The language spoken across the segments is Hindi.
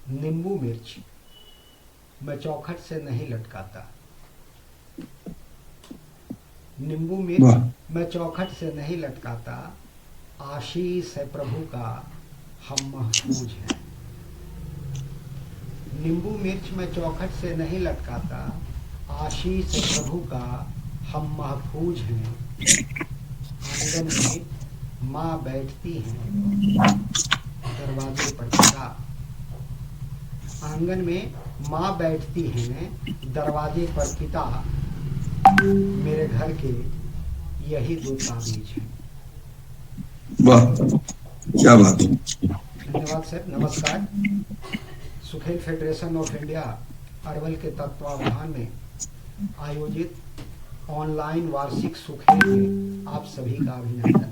नींबू मिर्च मैं चौखट से नहीं लटकाता। नींबू मिर्च वाह। मैं चौखट से नहीं लटकाता, आशीष है प्रभु का हम महफूज हैं। नींबू मिर्च मैं चौखट से नहीं लटकाता, आशीष है प्रभु का हम महफूज हैं। आंगन में माँ बैठती हैं, दरवाजे पर पिता। आंगन में माँ बैठती हैं, दरवाजे पर पिता। मेरे घर के यही दो ताबीज हैं। वाह, क्या बात है। धन्यवाद सर, नमस्कार। सुखेल फेडरेशन ऑफ इंडिया अरवल के तत्वावधान में आयोजित ऑनलाइन वार्षिक सुखेल में आप सभी का अभिनंदन।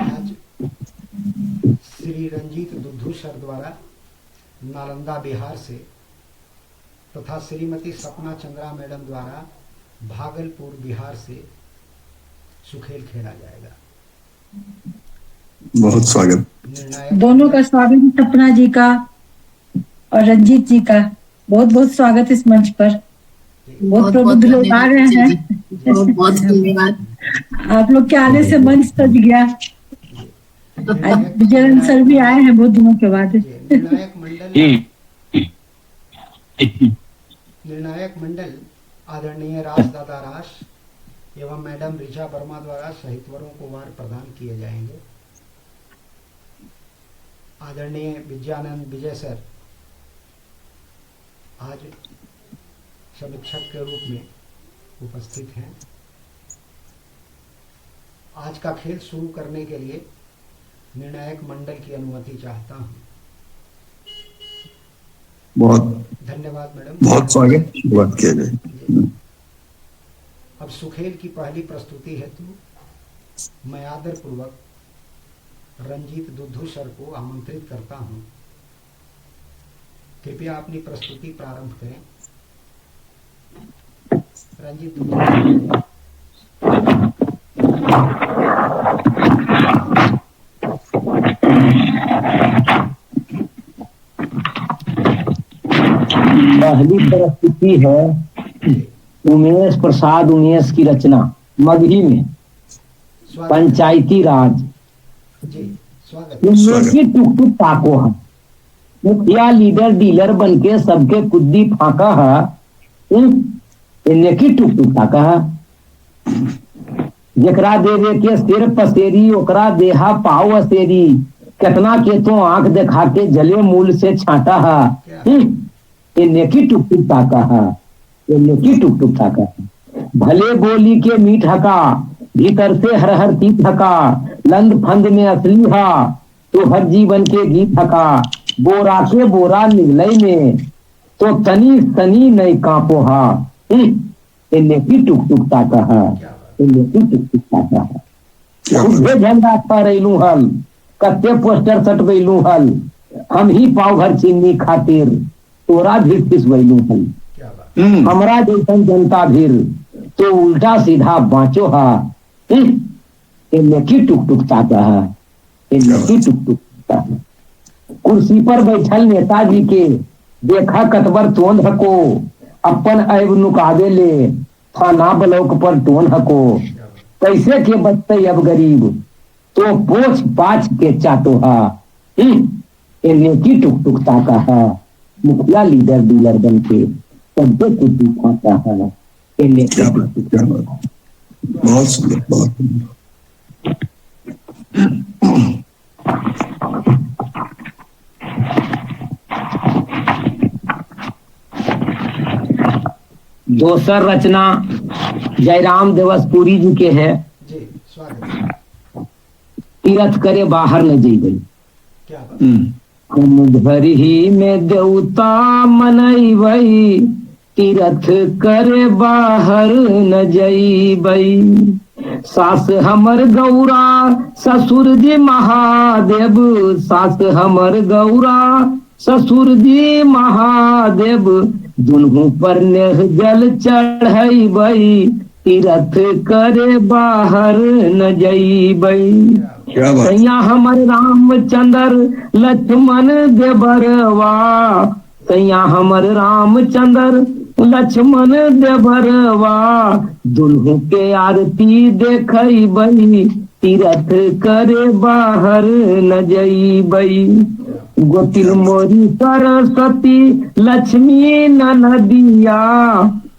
आज श्री रंजीत दुद्धू सर द्वारा नालंदा बिहार से तथा श्रीमती सपना चंद्रा मैडम द्वारा भागलपुर बिहार से सुखेल खेला जाएगा। बहुत स्वागत। निर्णायक दोनों का स्वागत है, सपना जी का और रंजीत जी का बहुत बहुत स्वागत इस मंच पर। बहुत प्रबुद्ध लोग आ रहे हैं। बहुत धन्यवाद। आप लोग के आने से मंच सज गया। आज विजयन सर भी आए हैं बहुत दिनों के बाद। निर्णायक मंडल आदरणीय राज दादा रास एवं मैडम ऋचा वर्मा द्वारा साहित्यवरों को वार प्रदान किए जाएंगे। आदरणीय विजयानंद विजय सर आज समीक्षक के रूप में उपस्थित हैं। आज का खेल शुरू करने के लिए निर्णायक मंडल की अनुमति चाहता हूं। बहुत धन्यवाद मैडम, बहुत स्वागत। शुरुआत किया जाए। अब सुखेल की पहली प्रस्तुति हेतु मैं आदर पूर्वक रंजीत दुद्धू सर को आमंत्रित करता हूं। कृपया अपनी प्रस्तुति प्रारंभ करें। रंजीत दुद्धू। पहली प्रस्तुति है उमेश प्रसाद उमेश की रचना मगही में पंचायती राज। जी स्वागत। की टुक टुक ताको है, मुखिया लीडर डीलर बनके सबके कुद्दी फाका है। इन्हें की टुक टुक ताका है, जकरा देवे के सिर पसेरी ओकरा देहा पाव असेरी। कितना के तो आंख दिखा के जले मूल से छाटा है। इन्हें की टुक टुक ताका है, इन्हें की टुक टुक ताका है। भले बोली के मीठ हका, भीतर से हर हर तीत हका। लंद फंद में असली हा, तो हर जीवन के गीत हका। बोरा के बोरा निगलई में, तो तनी तनी नई कांपो हा। इन्हें की टुक टुक ताका है, इन्हें की टुक टुक ताका है। खुदे झंडा पर रैलू हल, कत्ते पोस्टर सटवैलू हल। हम ही पाव भर चीनी खातिर तोरा भी फिसवैलू हल। हमरा जैसन जनता भीर तो उल्टा सीधा बाँचो हा। इन्हें की टुक टुक ताका है, इन्हें की टुक टुक ताका है। कुर्सी पर बैठल नेताजी के देखा कतबर तोंद हको। अपन ऐब नुकावे ले थाना ब्लॉक पर टोन हको। कैसे के बचते अब गरीब, तो पोछ पाछ के चाटो हा। इन्हें की टुक टुक ताका है, मुखिया लीडर डीलर बन के सबको कुछ खाता है। इन्हें क्या बात है, क्या बात है। बहुत सुंदर, बहुत सुंदर। दोसर रचना जयराम देवसपुरी जी के है। जी स्वागत। तीरथ करे बाहर न जइबे। क्या बात। हम घर ही में देवता मनैबै, तीरथ करे बाहर न जइबै। सास हमर गौरा ससुर जी महादेव, सास हमर गौरा ससुर जी महादेव। दुनू पर नेह जल चढ़ैबै, तीरथ करे बाहर न जईबई। क्या बात। सैया हमर रामचंद्र लक्ष्मण देवरवा, सैया हमर रामचंद्र लक्ष्मण देवरवा, दुल्हू के आरती देखबई, तीरथ करे बाहर न जईबई। गोतिल मोरी सरस्वती लक्ष्मी ननदिया,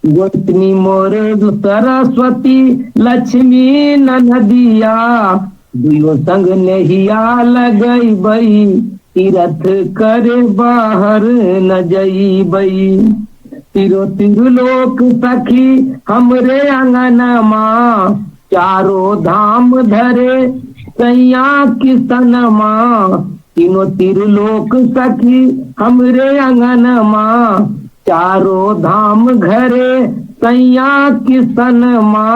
गोतनी मोर सरस्वती लक्ष्मी ननदिया, दुयो संग नहिया लगईबई, तीरथ करे बाहर न जईबई। तिरो तिरुलोक सखी हमरे अंगनमा, चारों धाम धरे सैया किसनमा, तीनों तिरुलोक सखी हमरे अंगनमा, चारों धाम घरे सैया किसनमा,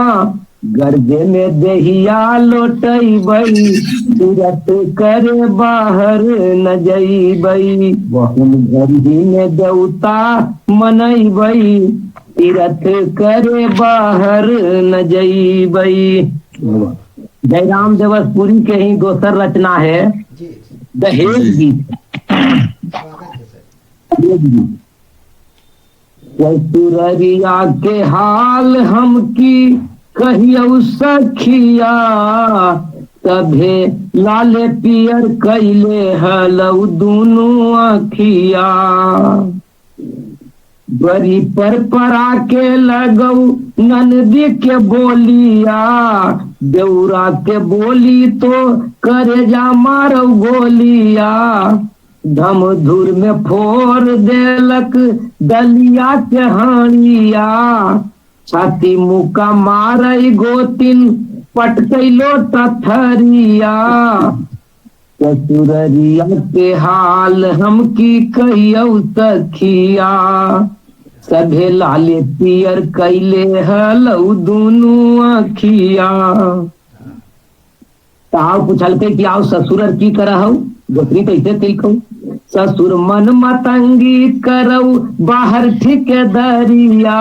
गर्जे में देहिया लोटईबई, तीरथ करे बाहर न जईबई। बहुन घरही में देवता मनईबई, तीरथ करे बाहर न जईबई। जयराम देवसपुरी के ही दोसर रचना है जी दहेज गीत। स्वागत है सर। दहेज गीत। ससुररिया के हाल हम की कहियो सखिया, सभे लाले पियर कैले हलौ दुनू अखिया। बरी पर परा के लगौ ननदी के बोलिया, देवरा के बोली तो करे जा मारो गोलिया। धमधुर में फोड़ देलक दलिया के हानिया, छाती मुका मारई गोतिन पटकैलो टथरिया। ससुररिया के हाल हम की कहियो सखिया, सभे लाले पियर कैले हलौ दुनू अखिया। ताव पूछलकै कि आओ ससुरर की करहौ, गोतनी कैसे तिलकौ। ससुर मन मतंगी करौ बाहर ठिकेदरिया,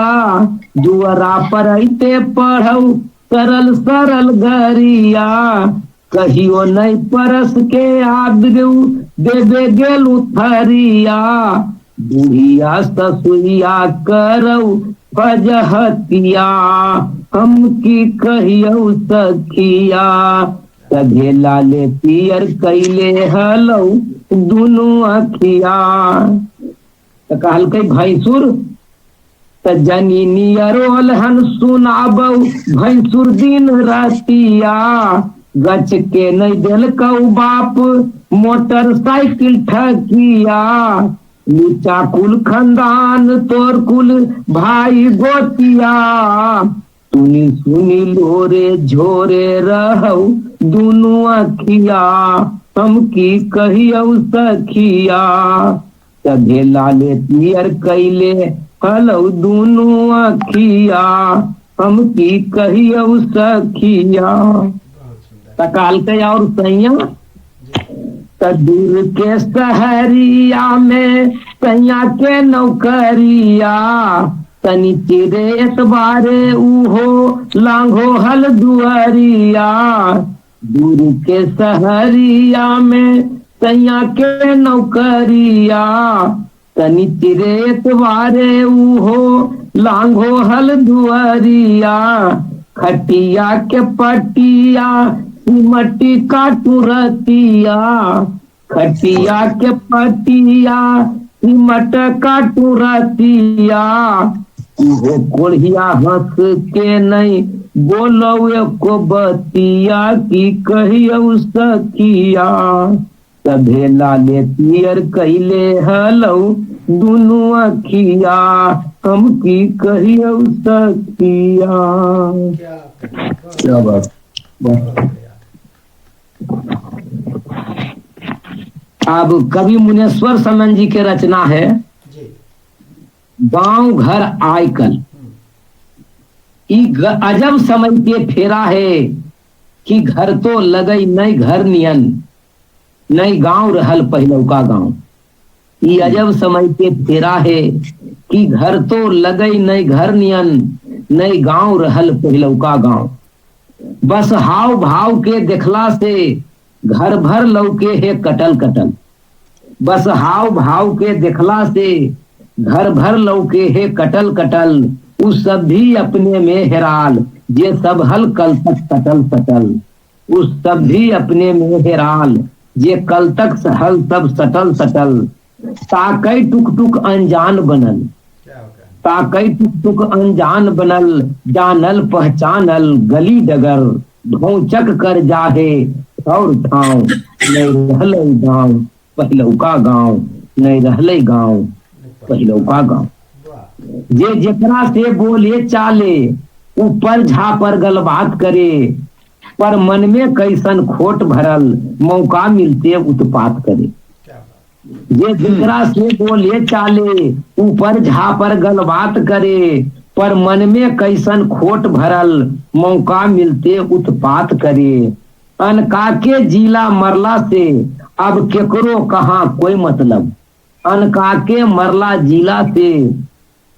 जुअरा पर ऐते पढ़ौ सरल सरल गरिया। कहियो नहीं परस के आदरू देवे गेलू थरिया, बुढ़िया ससुरिया करौ फजहतिया, हम की कहियो सखिया। सभे लाले पियर कैले हलौ दुनू अखिया। तो कहलकै भैंसुर त जनी नियरोल हन सुनाबौ, भैंसुर दिन रतिया। गच के नहीं देलकौ बाप मोटरसाइकिल ठकिया, नीचा कुल खंदान तोर कुल भाई गोतिया। सुनी सुनी लोरे झोरे रहौ दुनू अखिया, हम की कहियो सखिया। सभे लाले पियर कैले हलौ दुनू अखिया, हम की कहियो सखिया। तकालकै और सैया दूर के सहरिया में सैया के नौकरिया, तनी चिरे एतबारे उहो लांघो हल दुआरिया। दूर के सहरिया में सैया के नौकरिया, तनी चिरे एतबारे उहो लांघो हल दुआरिया। खटिया के पटिया मट्टी का टुरतिया, खटिया के पटिया सिमट का टुरतिया। वो कोढ़िया हंस के नहीं बोलो एको बतिया, की कहियो सखिया। सभे लाले पियर कैले हलौ दुनू अखिया, हम की कहियो सखिया। क्या बात। अब कवि मुनेश्वर समन जी के रचना है जी गांव घर आयकल। अजब समय के फेरा है कि घर तो लगई नहीं घर नियन, नहीं गांव रहल पहलौका गांव। ये अजब समय के फेरा है कि घर तो लगई नहीं घर नियन, नई गांव रहल पहलौका गांव। बस हाव भाव के देखला से घर भर लौके है कटल कटल। बस हाव भाव के देखला से घर भर लौके है कटल कटल। उस सब भी अपने में हेराल ये सब हल कल तक सटल सटल। उस सब भी अपने में हेराल ये कल तक हल सब सटल सटल। ताकई टुक टुक अनजान बनल, ताकई टुक टुक अनजान बनल। जानल पहचानल गली डगर ढोचक कर जाहे और ठाव। नहीं रहले गाँव पहलौका गाँव, नहीं रहले गाँव पहलौका गाँव। जे जेकरा से बोले चाले ऊपर झापर गलबात करे। पर मन में कैसन खोट भरल मौका मिलते उत्पात करे। जे जेकरा से बोले चाले ऊपर झापर गलबात करे। पर मन में कैसन खोट भरल मौका मिलते उत्पात करे। अनका के जिला मरला से अब केकरो कहाँ कोई मतलब। अनका के मरला जिला से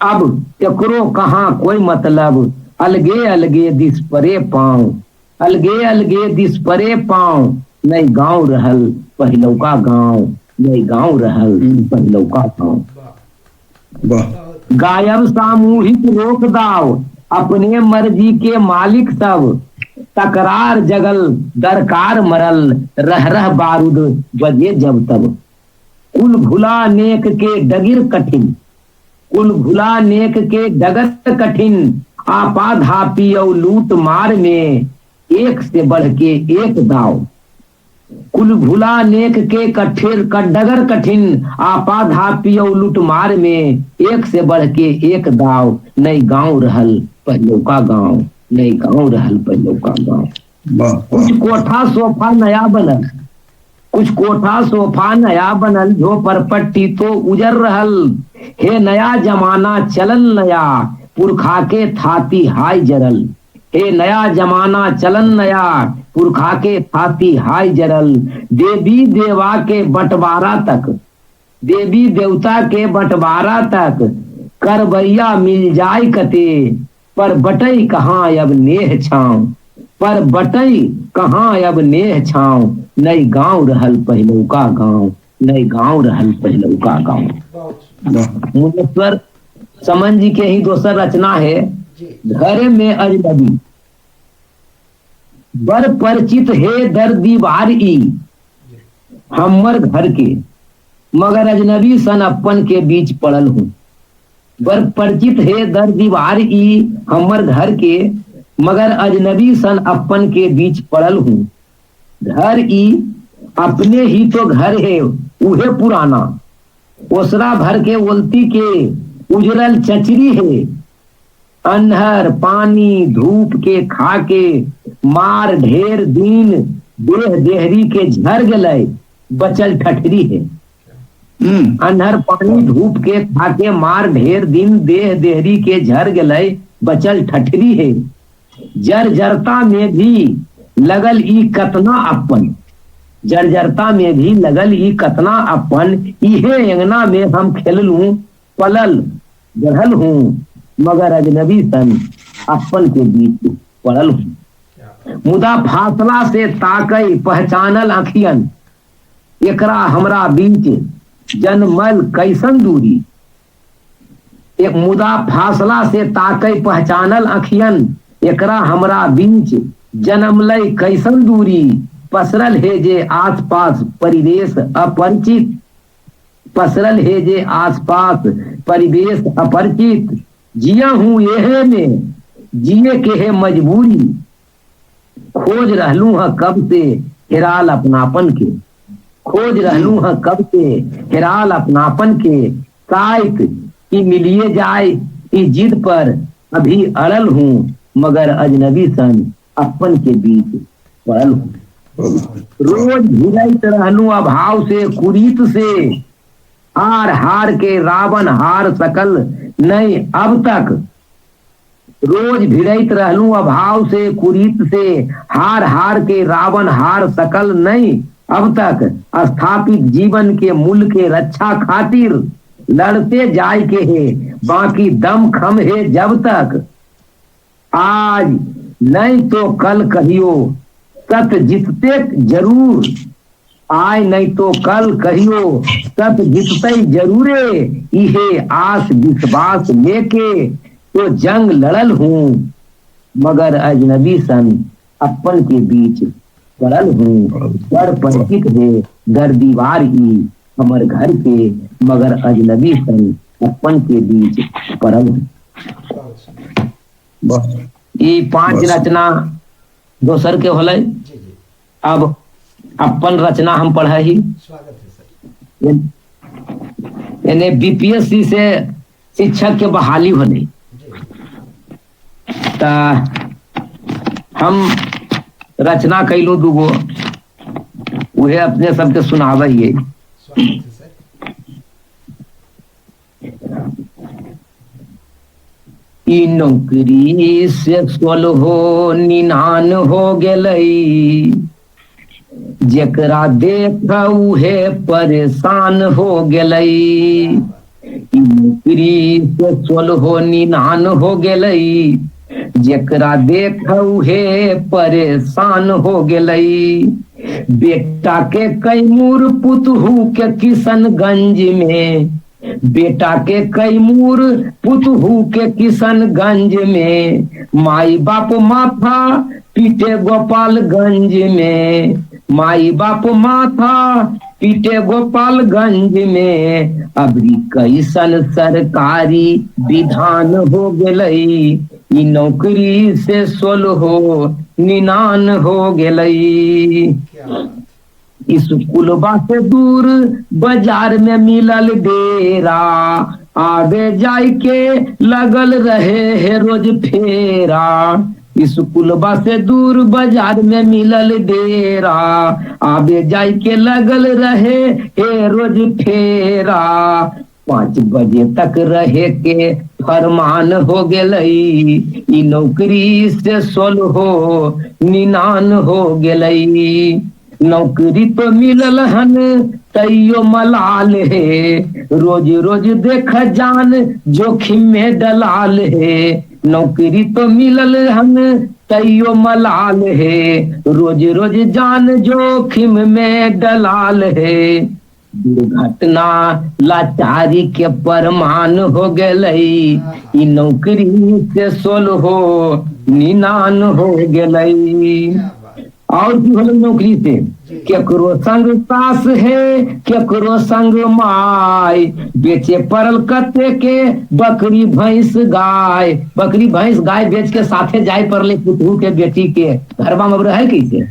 अब केकरो कहाँ कोई मतलब। अलगे अलगे दिस परे पाँव, अलगे अलगे दिस परे पाँव। नहीं गाँव रहल पहलौका गाँव, नहीं गाँव रहल पहलौका गाँव। गायब सामूहिक रोक दाव अपने मर्जी के मालिक सब। तकरार जगल दरकार मरल रह रह बारूद बजे जब तब। कुल भुला नेक के डगिर कठिन, कुल भुला नेक के डगर कठिन। आपा धापी और लूट मार में एक से बढ़ के एक दाव। कुल भुला नेक के कठिर डगर कठिन। आपा धापी और लूट मार में एक से बढ़ के एक दाव। नई गांव रहल पहलौका गांव, नई गांव रहल पहलौका गांव। कुछ कोठा सोफा नया बनल, कुछ कोठा सोफा नया बनल। जो परपट्टी तो उजर रहल हे नया जमाना चलन नया। पुरखा के थाती हाय जरल, हे नया जमाना चलन नया। पुरखा के थाती हाय जरल। देवी देवा के बंटवारा तक, देवी देवता के बंटवारा तक करबैया मिल जाय कते। पर बटई कहाँ अब नेह छाँव, पर बटई कहाँ अब नेह छाँव। नई गांव रहल पहलौका गांव, नई गांव रहल पहलौका गांव। मुनेश्वर समन जी के ही दोसर रचना है। घरे में अजनबी बर परिचित है दर दीवार ई। हमर घर के मगर अजनबी सन अपन के बीच पड़ल हूँ। बर परिचित है दर दीवार ई हमर घर के मगर अजनबी सन अपन के बीच पड़ल हूँ। घर ई अपने ही तो घर है उहे पुराना। ओसरा भर के उल्टी के उजरल चचरी है। अन्हर पानी धूप के खाके मार ढेर दिन देह देहरी के झर गलय बचल ठठरी है। अन्हर पानी धूप के खाके मार ढेर दिन देह देहरी के झर गलय बचल ठठरी है। जर्जरता में भी लगल ई कतना अपन, जर्जरता में भी लगल ई कतना अपन। इहे अंगना में हम खेललूं पलल बढ़ल हूँ मगर अजनबी सन अपन के बीच पड़ल हूँ। मुदा फासला से ताकई पहचानल अखियन एकरा हमरा बीच जन्मल कैसन दूरी। एक मुदा फासला से ताकई पहचानल अखियन एकरा हमरा बीच जन्मलय कैसन दूरी। पसरल है जे आसपास परिवेश अपरिचित, पसरल है जे आसपास परिवेश अपरिचित। जिया हूँ यहे में जिए के है मजबूरी। खोज रहलू है कब से हिराल अपनापन के, खोज रहलू है कब से हिराल अपनापन के। कायक की मिलिए जाए इस जिद पर अभी अड़ल हूँ मगर अजनबी सन अपन के बीच पड़ल हूँ। रोज भिड़त रहलू अभाव से कुरीत से। हार हार के रावण हार सकल नहीं अब तक। रोज भिड़त रहलू अभाव से कुरीत से। हार हार के रावण हार सकल नहीं अब तक। स्थापित जीवन के मूल के रक्षा खातिर लड़ते जाय के है बाकी दम खम है जब तक। आज नहीं तो कल कहियो सत जितते जरूर, आय नहीं तो कल कहियो सत जितते जरूरे, इहे आस विश्वास लेके तो जंग लड़ल हूँ, मगर अजनबी सन अपन के बीच पड़ल हूँ। पर परिचित है घर दीवार ही हमर घर के, मगर अजनबी सन अपन के बीच पड़ल हूँ। बहुत सुंदर। ये 5 रचना दोसर के होले। जी जी, अब अपन रचना हम पढ़ा ही। स्वागत है सर। यानी बीपीएससी से शिक्षक के बहाली होने, जी ता हम रचना कैलू दूगो, उहे अपने सबके सुनावे हिये। स्वागत है सर। ई नौकरी से 16 निनान हो गेलई, जेकरा देख उहे परेशान हो गेलई। ई नौकरी से 16 निनान हो गेलई, जेकरा देख उहे परेशान हो गेलई। बेटा के कैमूर पुतहू के किशनगंज में, बेटा के कैमूर पुतहू के किशनगंज में, माई बाप माथा पीटे गोपालगंज में, माई बाप माथा पीटे गोपालगंज में। अबरी कैसन सरकारी विधान हो गेलई, ई नौकरी से 16 निनान हो गेलई। क्या बात। स्कूलबा से दूर बाजार में मिलल डेरा, आवे जाय के लगल रहे है रोज फेरा। स्कूलबा से दूर बाजार में मिलल डेरा, आवे जाय के लगल रहे है रोज फेरा। 5 बजे तक रहे के फरमान हो गेलई, ई नौकरी से 16 निनान हो गेलई। नौकरी तो मिलल हन तैयो मलाल है, रोज रोज देख जान जोखिम में दलाल है। नौकरी तो मिलल हन तैयो मलाल है, रोज रोज जान जोखिम में दलाल है। दुर्घटना लाचारी के प्रमाण हो गेलई, ई नौकरी से 16 निनान हो गेलई। क्या बात। और की होल नौकरी से, केकरो संग सास है केकरो संग माय, बेचे पड़ल कते के बकरी भैंस गाय। बकरी भैंस गाय बेच के साथे जाय पड़ले पुतहू के बेटी के घरबा में रहे कैसे।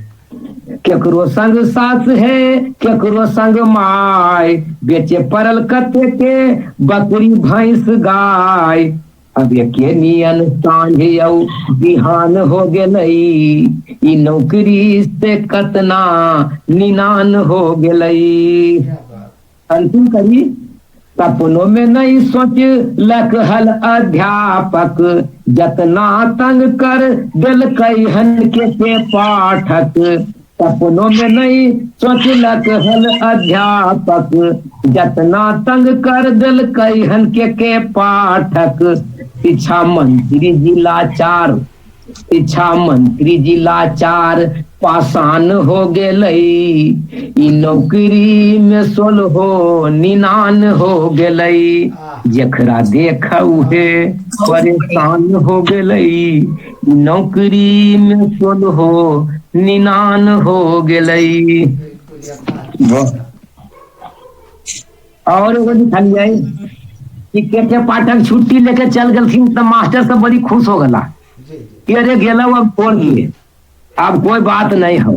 केकरो संग सास है केकरो संग माय, बेचे पड़ल कते के बकरी भैंस गाय। अब के नियन सांझ बिहान हो गेलई, ई नौकरी से कतना निनान हो गेलई। क्या बात। अंतिम करी, सपनों में नहीं सोच लक हल अध्यापक, जतना तंग कर दिल हन के पाठक। सपनों में नहीं सोच लक हल अध्यापक, जतना तंग कर दिल हन के पाठक। शिक्षा मंत्री जी लाचार, शिक्षा मंत्री जी लाचार पासान हो गेलई, ई नौकरी में 16 निनान हो गेलई। जेकरा देख उहे परेशान हो गेलई, नौकरी में 16 निनान हो गेलई। बिल्कुल यथार्थ। और एगो लिखल जाए कि के पाठक छुट्टी लेके चल गलखिन तो मास्टर सब बड़ी खुश हो गला जी जी, कि अरे गेला अब छोड़ दिए, अब कोई बात नहीं हो।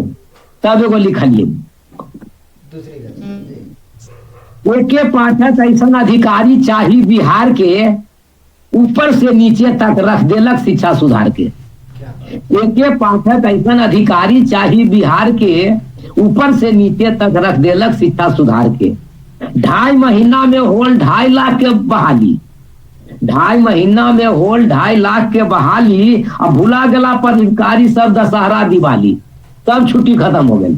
तब एगो लिखलिए, दूसरी रचना। जी एके पाठक ऐसा अधिकारी चाहिए बिहार के, ऊपर से नीचे तक रख देलक शिक्षा सुधार के। क्या बात। एके पाठक ऐसा अधिकारी चाहिए बिहार के, ऊपर से नीचे तक रख देलक शिक्षा सुधार के। 2.5 महीना में होल 2.5 लाख के बहाली, 2.5 महीना में होल 2.5 लाख के बहाली। अब भुला गला पर अधिकारी सब दशहरा दिवाली सब छुट्टी खत्म हो गई।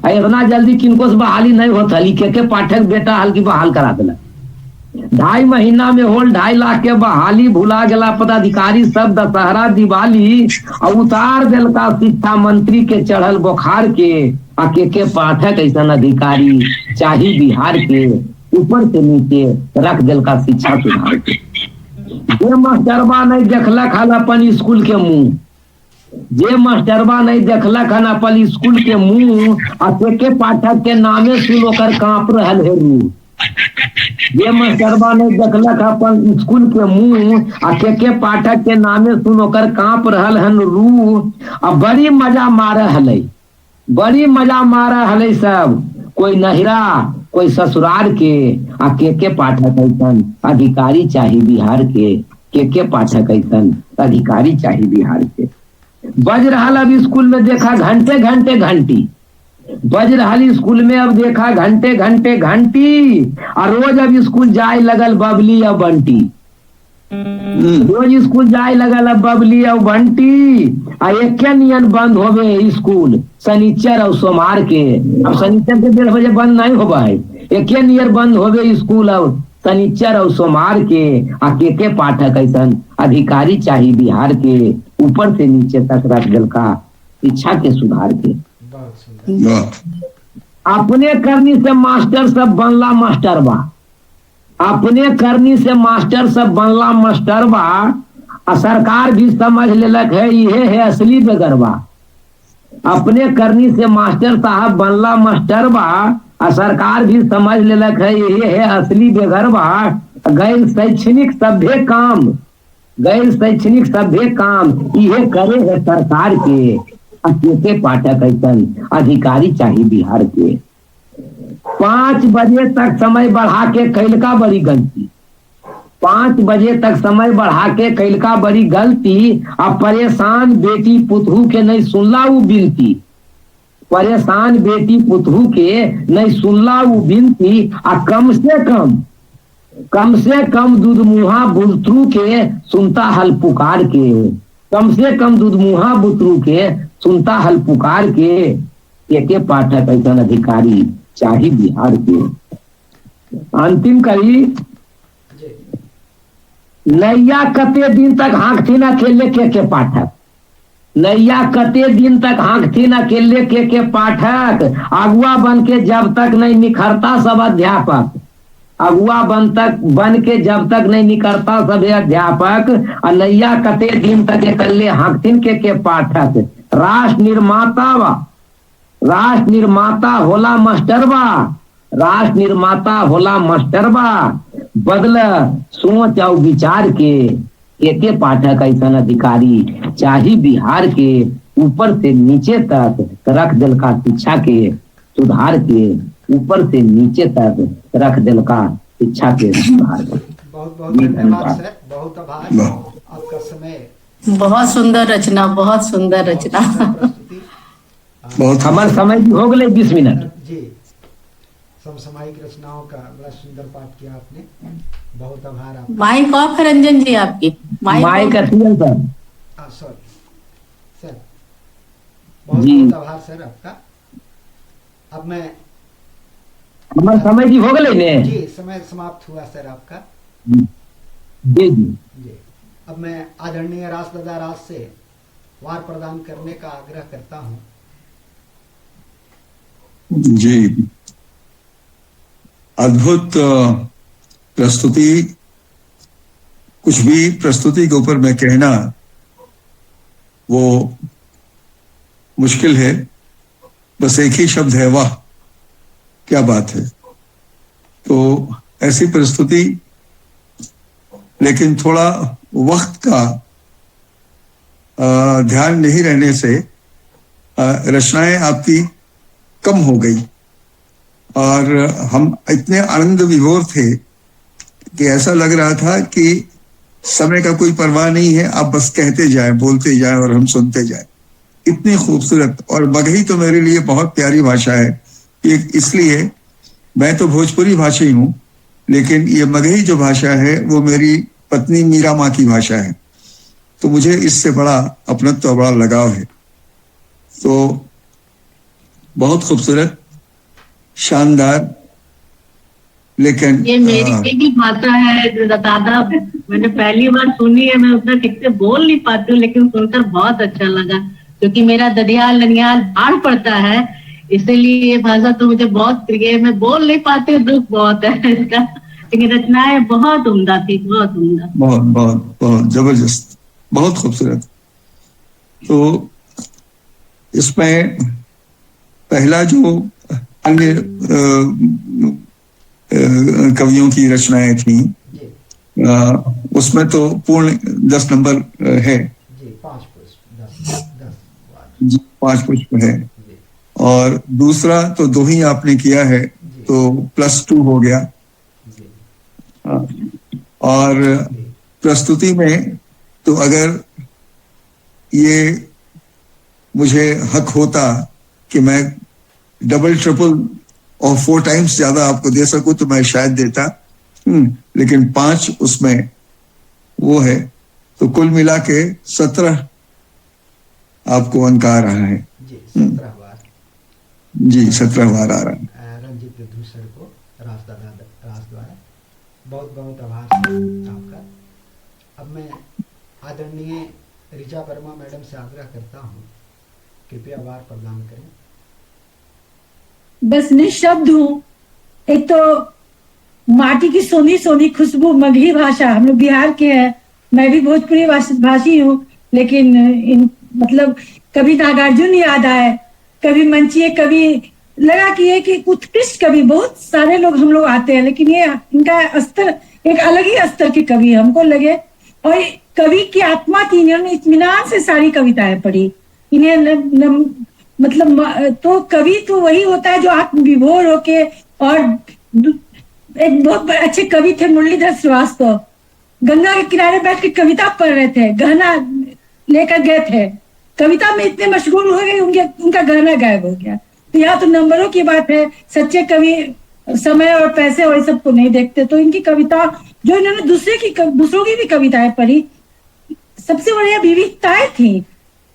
इतना जल्दी किनको से बहाली नहीं होता, के पाठक बेटा हल्की बहाल करा दिला। 2.5 महीना में होल 2.5 लाख के बहाली, भुला गला पदाधिकारी सब दशहरा दिवाली, और उतार दिल का शिक्षा मंत्री के चढ़ल बुखार के, आ के पाठक ऐसा अधिकारी चाही बिहार के, ऊपर से नीचे रख दिल का शिक्षा सुधार के। जे मास्टरबा नहीं देखलक हन अपन स्कूल के मुंह, जे मास्टरबा नहीं देखलक हन अपन स्कूल के मुंह, आ के पाठक के नामे सुन ओकर कांप रहल है रूह। जे मास्टरबा नहीं देखलक अपन स्कूल के मुंह, आ के पाठक के नामे सुन ओकर कांप रहल हन रूह। आ बड़ी मजा मारे हलै, बड़ी मजा मारे हलै सब, कोई नहिरा कोई ससुराल के, आ के पाठक ऐसन अधिकारी चाही बिहार के पाठक ऐसन अधिकारी चाही बिहार के। बज रहा अब स्कूल में देखा घंटे घंटे घंटी, बज रहा स्कूल में अब देखा घंटे घंटे घंटी, और रोज अब स्कूल जाए लगल बबली और बंटी, रोज स्कूल जाए लगल अब बबली और बंटी। आ एक नियन बंद होवे स्कूल शनिचर और सोमवार के, अब शनिचर के 1:30 बजे बंद नहीं होगा है, एक नियर बंद होवे स्कूल और शनिचर और सोमवार के। आ के पाठक ऐसन अधिकारी चाहिए बिहार के, ऊपर से नीचे तक रख दिल का शिक्षा के सुधार के। अपने करनी से मास्टर सब बनला मास्टर बा, अपने करनी से मास्टर सब बनला मास्टर बा, आ सरकार भी समझ लेलक है ये है असली बेगरबा। अपने करनी से मास्टर साहब बनला मास्टर बा, आ सरकार भी समझ लेलक है ये है असली बेगरबा। गैर शैक्षणिक सभ्य काम, गैर शैक्षणिक सभ्य काम ये करे है सरकार के पाठक ऐसन अधिकारी चाहिए बिहार के। 5 बजे तक समय बढ़ा के कैलका बड़ी गलती, 5 बजे तक समय बढ़ा के कैलका बड़ी गलती। अब परेशान बेटी पुतहू के नहीं सुनला वो बिनती, परेशान बेटी पुतहू के नहीं सुनला वो बिनती। आ कम से कम दूध मुहा बुतरू के सुनता हल पुकार के, कम से कम दूध मुहा बुतरू के सुनता हल पुकार के पाठक ऐसा अधिकारी चाहिए बिहार के। अंतिम करी नैया कते दिन तक हाँकथी न खेले के पाठक, नैया कते दिन तक हाँकथी न खेले के पाठक। अगुआ बन के जब तक नहीं निखरता सब अध्यापक, अगुआ बन के जब तक नहीं निकलता सब अध्यापक। और नैया कते दिन तक कल्ले हाँकथिन के पाठक। राष्ट्र निर्माता होला मास्टरबा, राष्ट्र निर्माता होला मास्टरबा। बदल सोच और विचार के पाठक ऐसा अधिकारी चाहिए बिहार के, ऊपर से नीचे तक रख दिल का शिक्षा के सुधार के, ऊपर से नीचे तक रख दिल का शिक्षा के सुधार के। बहुत बहुत धन्यवाद सर, बहुत आभार आपका समय। बहुत सुंदर रचना, बहुत सुंदर रचना। बहुत हमारे समय हो गए 20 मिनट जी। समसामयिक रचनाओं का बड़ा सुंदर पाठ किया आपने, बहुत आभार आपका। माइक ऑफ है रंजन जी आपकी, माइक सर। सॉरी सर, बहुत बहुत आभार सर आपका। अब मैं हमारा समय जी हो गए ने जी, समय समाप्त हुआ सर आपका जी जी। अब मैं आदरणीय राष्ट्रदादा राज से वार प्रदान करने का आग्रह करता हूं। जी, अद्भुत प्रस्तुति। कुछ भी प्रस्तुति के ऊपर मैं कहना वो मुश्किल है, बस एक ही शब्द है, वाह क्या बात है। तो ऐसी प्रस्तुति, लेकिन थोड़ा वक्त का ध्यान नहीं रहने से रचनाएं आपकी कम हो गई, और हम इतने आनंद विभोर थे कि ऐसा लग रहा था कि समय का कोई परवाह नहीं है, आप बस कहते जाएं, बोलते जाएं और हम सुनते जाएं। इतनी खूबसूरत, और मगही तो मेरे लिए बहुत प्यारी भाषा है, इसलिए मैं तो भोजपुरी भाषी हूँ, लेकिन ये मगही जो भाषा है वो मेरी पत्नी मीरा माँ की भाषा है, तो मुझे इससे बड़ा अपनत्व, बड़ा लगाव है। तो बहुत खूबसूरत, शानदार, लेकिन ये मेरी भी भाषा है दादा, मैंने पहली बार सुनी है। मैं उतना ठीक से बोल नहीं पाती हूँ, लेकिन सुनकर बहुत अच्छा लगा, क्योंकि मेरा ददियाल ननियाल बाढ़ पड़ता है, इसीलिए ये भाषा तो मुझे बहुत प्रिय है। मैं बोल नहीं पाती हूँ, दुख बहुत है इसका, लेकिन रचनाएं बहुत उम्दा थी, बहुत उम्दा, बहुत बहुत बहुत जबरदस्त, बहुत खूबसूरत। तो इसमें पहला जो अन्य कवियों की रचनाएं थी, उसमें तो पूर्ण 10 नंबर है जी, 5 पुष्प 10 जी, 5 पुष्प है। और दूसरा तो 2 ही आपने किया है, तो +2 हो गया। और प्रस्तुति में तो अगर ये मुझे हक होता कि मैं डबल ट्रिपल और 4 टाइम्स ज्यादा आपको दे सकूं तो मैं शायद देता, लेकिन 5 उसमें वो है, तो कुल मिला के 17 आपको अंक आ रहा है जी, 17 बार जी, 17 बार आ रहा है। रंजीत विद्धू सर को राज द्वारा बहुत बहुत आभार आपका। अब मैं आदरणीय ऋचा वर्मा मैडम से आग्रह करता हूँ, कृपया वार प्रदान करें। बस निशब्द हूँ। एक तो माटी की सोनी सोनी खुशबू, मगही भाषा, हम लोग बिहार के हैं, मैं भी भोजपुरी भाषी हूँ, लेकिन इन मतलब कभी नागार्जुन याद आए, कभी मंचिए, कभी लगा कि ये कि उत्कृष्ट कवि बहुत सारे लोग हम लोग आते हैं, लेकिन ये इनका स्तर एक अलग ही स्तर के कवि हमको लगे। और कवि की आत्मा थी, इन्होंने इत्मीनान से सारी कविताएं पढ़ी। इन्हें मतलब तो कवि तो वही होता है जो आत्मविभोर होके, और एक बहुत अच्छे कवि थे मुरलीधर श्रीवास्तव, गंगा के किनारे बैठ के कविता पढ़ रहे थे, गहना लेकर गए थे, कविता में इतने मशगूल हो गए उनका गहना गायब हो गया। तो यहाँ तो नंबरों की बात है, सच्चे कवि समय और पैसे और सब को नहीं देखते। तो इनकी कविता जो इन्होंने दूसरों की भी कविताएं पढ़ी, सबसे बढ़िया विविधताएं थी,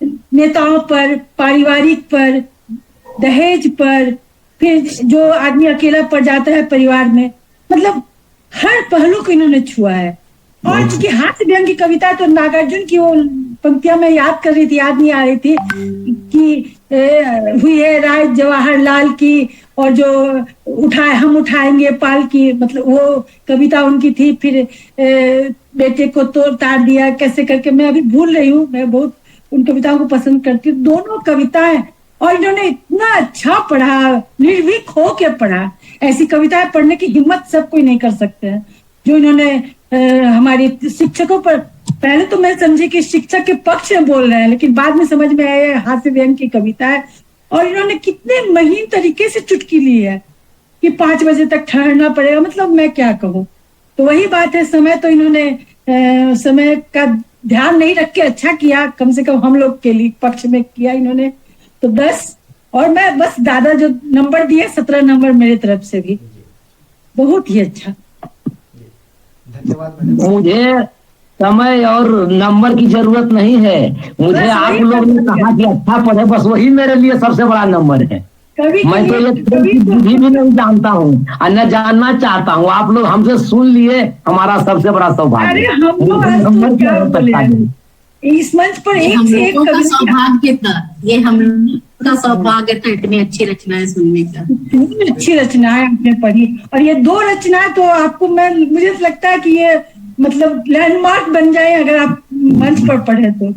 नेताओं पर, पारिवारिक पर, दहेज पर, फिर जो आदमी अकेला पड़ जाता है परिवार में, मतलब हर पहलू को इन्होंने छुआ है। और इनकी हास्य व्यंग की कविता, तो नागार्जुन की वो पंक्तियां मैं याद कर रही थी, याद नहीं आ रही थी कि हुई है राय जवाहरलाल की, और जो हम उठाएंगे पाल की, मतलब वो कविता उनकी थी। फिर बेटे को तोड़ ताड़ दिया कैसे करके, मैं अभी भूल रही हूँ, मैं बहुत उन कविताओं को पसंद करती हूँ, दोनों कविताएं। और इन्होंने इतना अच्छा पढ़ा, निर्भीक होके पढ़ा, ऐसी कविताएं पढ़ने की हिम्मत सब कोई नहीं कर सकते हैं जो इन्होंने हमारे शिक्षकों पर। पहले तो मैं समझी कि शिक्षक के पक्ष में बोल रहे हैं, लेकिन बाद में समझ में आया हास्य व्यंग की कविता है। और इन्होंने कितने महीन तरीके से चुटकी ली है कि 5 बजे तक ठहरना पड़ेगा, मतलब मैं क्या कहूँ। तो वही बात है, समय तो इन्होंने समय का ध्यान नहीं रख के अच्छा किया, कम से कम हम लोग के लिए पक्ष में किया इन्होंने। तो 10, और मैं बस दादा जो नंबर दिए 17 नंबर मेरी तरफ से भी बहुत ही अच्छा। धन्यवाद मैडम। मुझे समय और नंबर की जरूरत नहीं है, मुझे आप लोग ने कहा कि अच्छा पढ़े, बस वही मेरे लिए सबसे बड़ा नंबर है। मैं तो ये विधि भी नहीं जानता हूँ और न जानना चाहता हूँ, आप लोग हमसे सुन लिए, हमारा सबसे बड़ा सौभाग्य। इस मंच पर हम लोगों का सौभाग्य था, ये हम लोगों का सौभाग्य था इतनी अच्छी रचनाएं सुनने का। इतनी अच्छी रचनाएं आपने पढ़ी, और ये 2 रचनाएं तो आपको मुझे लगता है कि ये मतलब लैंडमार्क बन जाए अगर आप मंच पर पढ़े तो।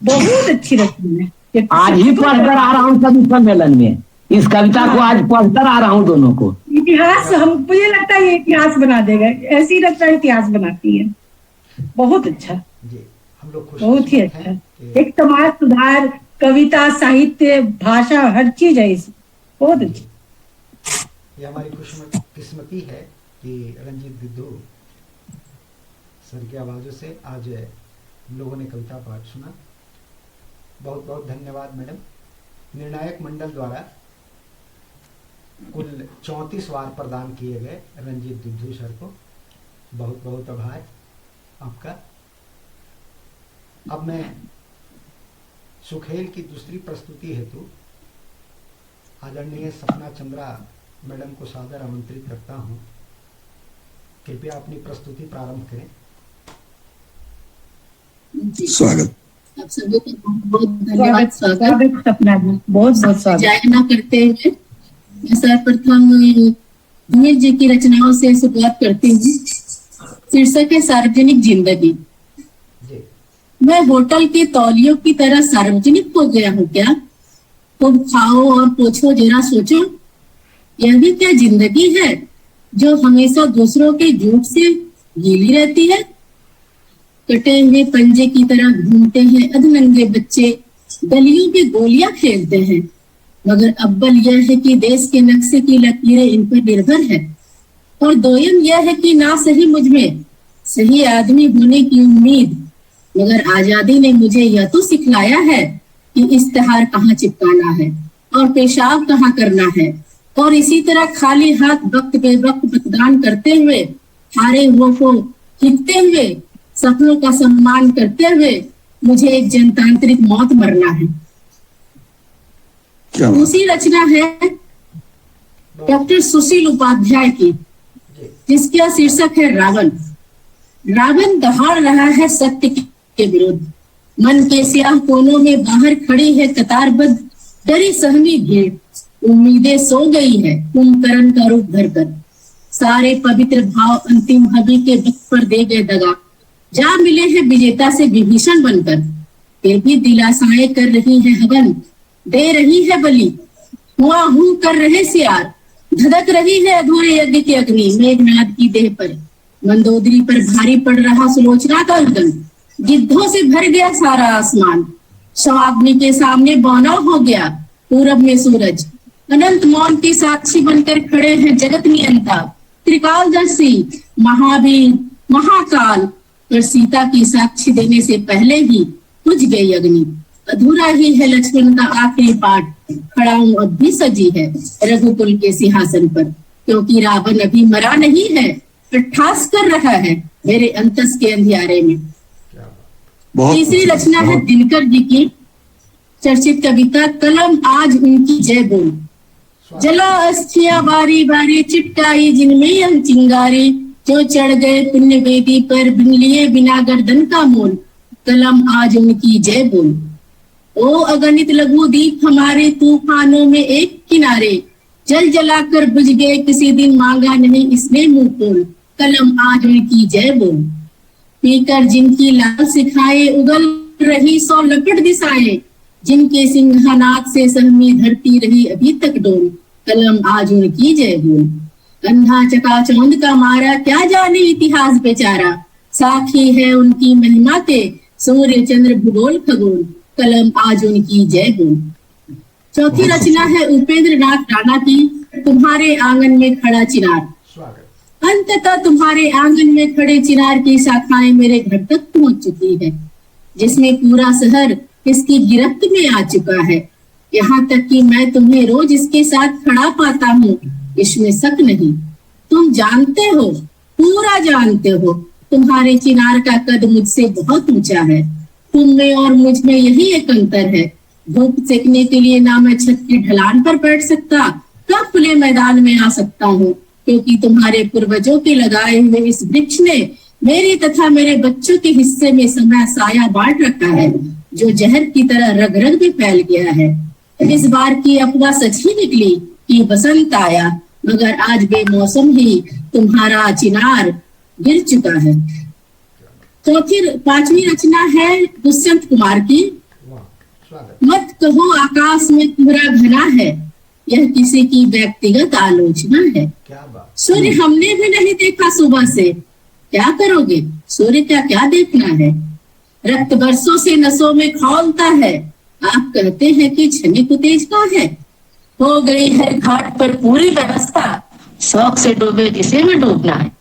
बहुत अच्छी रचना है। आज ही पढ़कर आ रहा हूँ कवि सम्मेलन में, इस कविता को आज पढ़कर आ रहा हूँ दोनों को। इतिहास, मुझे लगता है ये इतिहास बना देगा, ऐसी रचना इतिहास बनाती है। बहुत अच्छा जी, हम लोग खुश बहुत ही अच्छा, एक समाज सुधार, कविता, साहित्य, भाषा, हर चीज है इसमें, बहुत अच्छी। ये हमारी खुशकिस्मती है कि रंजीत विद्धू सर की आवाज़ों से आज हम लोगों ने कविता पाठ सुना। बहुत बहुत धन्यवाद मैडम। निर्णायक मंडल द्वारा कुल 34 वार प्रदान किए गए रंजीत विद्धू सर को बहुत बहुत आभार आपका। अब मैं सुखेल की दूसरी प्रस्तुति हेतु आदरणीय सपना चंद्रा मैडम को सादर आमंत्रित करता हूं कृपया अपनी प्रस्तुति प्रारंभ करें। स्वागत। आप सभी का बहुत धन्यवाद। स्वागत। सपना जी, बहुत बहुत स्वागत। जय ना करते हुए मैं सर्वप्रथम धीर जी की रचनाओं से शुरुआत करती हूँ। शीर्षक है सार्वजनिक जिंदगी। जी मैं होटल के तौलियों की तरह सार्वजनिक हो गया हूँ क्या? खूब खाओ और पूछो, जरा सोचो, यह भी क्या जिंदगी है जो हमेशा दूसरों के झूठ से गीली रहती है? कटे हुए पंजे की तरह घूमते हैं अधनंगे बच्चे, गलियों में गोलियां खेलते हैं, मगर अव्वल यह है कि देश के नक्शे की लकीरें इन पर निर्भर है, और दोयम यह है कि ना सही मुझ में सही आदमी होने की उम्मीद, मगर आजादी ने मुझे यह तो सिखलाया है कि इश्तेहार कहाँ चिपकाना है और पेशाब कहाँ करना है, और इसी तरह खाली हाथ वक्त बे वक्त मतदान करते हुए, हारे हुओं को हिकते हुए, सपनों का सम्मान करते हुए मुझे एक जनतांत्रिक मौत मरना है। क्या बात। दूसरी रचना है डॉक्टर सुशील उपाध्याय की, जिसका शीर्षक है रावण। रावण दहाड़ रहा है सत्य के विरुद्ध, मन के स्याह कोनों में बाहर खड़ी है कतारबद्ध डरी सहमी भीड़, उम्मीदें सो गई है कुंभकर्ण का रूप धरकर, सारे पवित्र भाव अंतिम हवि के वक्त पर दे गए दगा, जा मिले हैं विजेता से विभीषण बनकर, फिर भी दिलासाएं कर रही है हवन, दे रही है बलि, हुआ हूं कर रहे सियार, धधक रही है अधूरे यज्ञ की अग्नि मेघनाद की देह पर, मंदोदरी पर भारी पड़ रहा सुलोचना का उद्गम, गिद्धों से भर गया सारा आसमान, स्वाग्नि के सामने बौना हो गया पूरब में सूरज, अनंत मौन के साक्षी बनकर खड़े हैं जगत नियंता, त्रिकालदर्शी महावीर महाकाल, पर सीता की साक्षी देने से पहले ही बुझ गई अग्नि, अधूरा ही है लक्ष्मण का आखिरी पाठ, खड़ा हूं अब भी सजी है रघुकुल के सिंहासन पर, क्योंकि रावण अभी मरा नहीं है, ठास कर रहा है मेरे अंतस के अंधियारे में। तीसरी रचना है दिनकर जी की चर्चित कविता कलम आज उनकी जय बोल। जला अस्थियां बारी बारी चिपकाई जिनमें हम चिंगारी, जो चढ़ गए पुण्य वेदी पर बिन लिए बिना गर्दन का मोल, कलम आज उनकी जय बोल। ओ अगणित लघु दीप हमारे तूफानों में एक किनारे, जल जलाकर बुझ गए किसी दिन मांगा नहीं इसने मुंह खोल, कलम आज उनकी जय बोल। पीकर जिनकी लाल सिखाए उगल रही सौ लपट दिशाएं, जिनके सिंहानाथ से सहमी धरती रही अभी तक डोल, कलम आज उनकी जय बोल। अंधा चकाचौंध का मारा क्या जाने इतिहास बेचारा, साक्षी है उनकी महिमा के सूर्य चंद्र भूगोल खगोल, कलम आज उनकी जय बोल। चौथी रचना है उपेंद्र नाथ राणा की तुम्हारे आंगन में खड़ा चिनार। अंततः तुम्हारे आंगन में खड़े चिनार की शाखाएं मेरे घर तक पहुंच चुकी है, जिसमें पूरा शहर इसकी गिरफ्त में आ चुका है, यहाँ तक कि मैं तुम्हें रोज इसके साथ खड़ा पाता हूँ, इसमें शक नहीं। तुम जानते हो, पूरा जानते हो, तुम्हारे चिनार का कद मुझसे बहुत ऊंचा है, तुम में और मुझ में यही एक अंतर है, धूप सेकने के लिए ना मैं छत की ढलान पर बैठ सकता ना खुले मैदान में आ सकता हूँ, क्योंकि तुम्हारे पूर्वजों के लगाए हुए इस वृक्ष ने मेरे तथा मेरे बच्चों के हिस्से में समय साया बांट रखा है, जो जहर की तरह रग रग में फैल गया है। इस बार की अफवाह सच ही निकली कि बसंत आया, मगर आज बेमौसम ही तुम्हारा चिनार गिर चुका है। पांचवी रचना है दुष्यंत कुमार की, मत कहो आकाश में कोहरा घना है, यह किसी की व्यक्तिगत आलोचना है। सूर्य हमने भी नहीं देखा सुबह से, क्या करोगे, सूर्य का क्या देखना है। रक्त बरसों से नसों में खौलता है, आप कहते हैं कि क्षणिक उत्तेजना है। हो गई है घाट पर पूरी व्यवस्था, शौक से डूबे जिसे में डूबना है।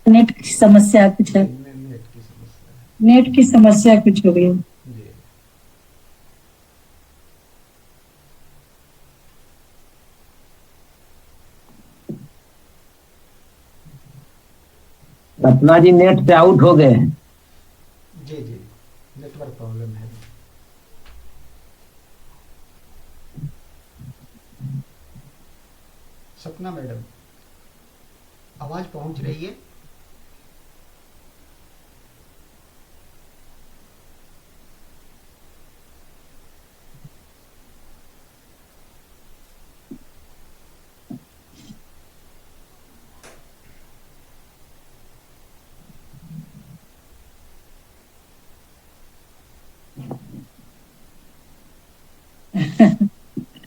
नेट की समस्या कुछ है, नेट की समस्या कुछ हो गई। सपना जी नेट से आउट हो गए हैं। जी जी, नेटवर्क प्रॉब्लम है। सपना मैडम, आवाज पहुंच रही है?